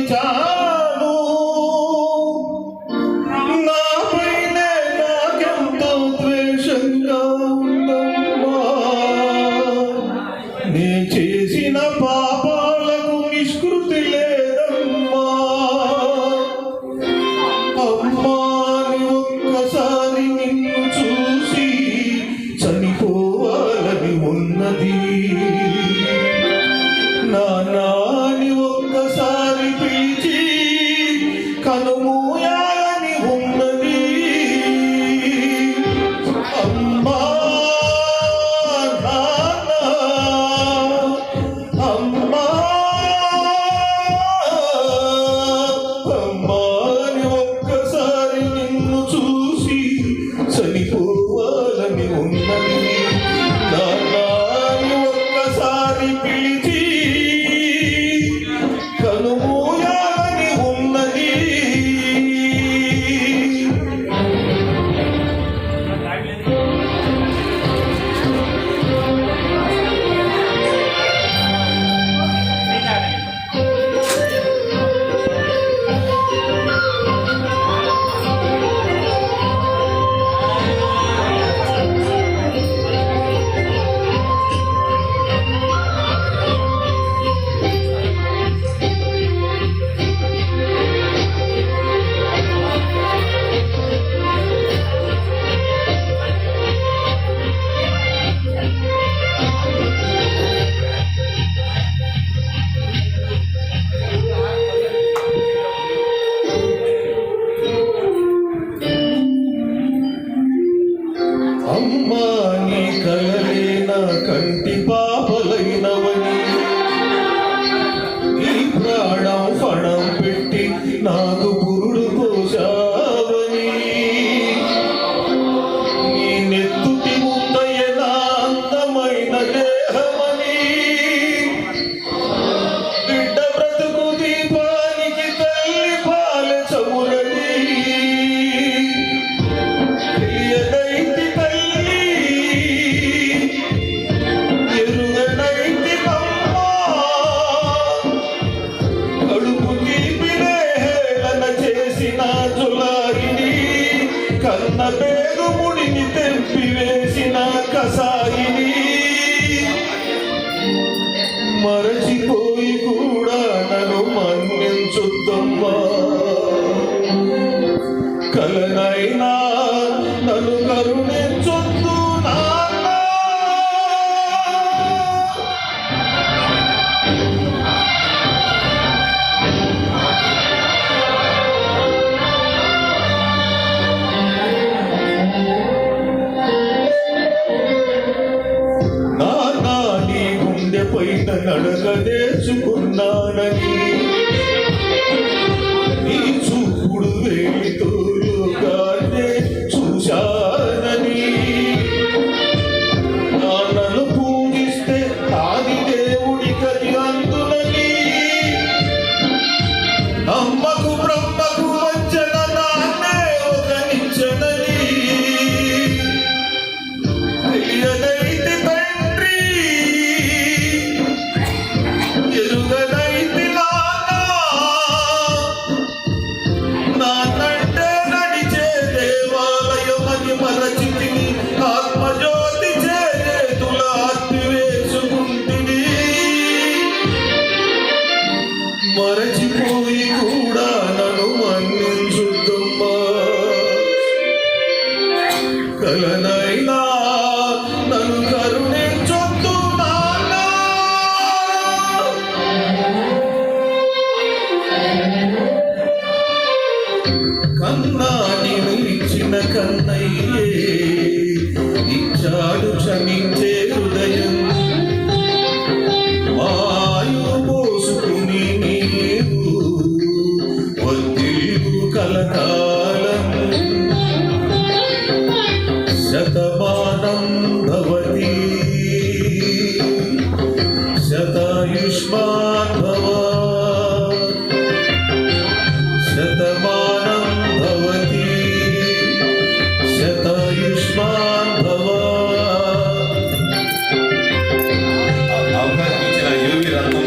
మరిచాను నాపైనే నాకెంతో ద్వేషంగా ఉందమ్మా నే చేసిన పాపాలకు నిష్కృతి లేదమ్మా అమ్మా ఒక్కసారి నిన్ను చూసి చనిపోవాలని ఉన్నది నాని ఒక్కసారి పిలిచి కనుమూయాలని ఉన్నది అమ్మా నాన్న అమ్మా అమ్మాని ఒక్కసారి నిన్ను చూసి చనిపోవాలని ఉన్నది నాని ఒక్కసారి పిలిచి కనుమూయాలని ఉన్నది అమ్మా నీ కలలేన కంటి పాపలైనవని నీ ప్రాణం ఫణం పెట్టి నాకు పురుడు పోసావని నీ నెత్తుటి ముద్దయ్యన అందమైన దేహమని బిడ్డ బ్రతుకు దీపానికి తల్లి పాల చమురని తెలియదైతి తల్లి ఎరుగనైతి అమ్మా కడుపు తీపినే హేళన చేసిన జులాయిని కన్న పేరు ముడిని తెంపివేసిన కసాయిని మరచిపోయి కూడా నన్ను మన్నించుద్దమ్మా కలనైనా నన్ను కరుణించొద్దు నాన్న నాన్న నీ గుండె పైన నడగదేసుకున్నానని నీ చూపుడు వేలితో లోకాన్నే చూశానని నాన్నను పూజిస్తే ఆది దేవుడి కది అందునని అమ్మకు బ్రహ్మకు వచ్చన నాన్నే ఒక నిచ్చనని తెలియదైతే తండ్రి ఎరుగదైతే నాన్నంటే నడిచే దేవాలయమని మరచితిని ఆత్మజ్యోతి చేతుల అత్తి వేసుకుంటిని మరచిపోయి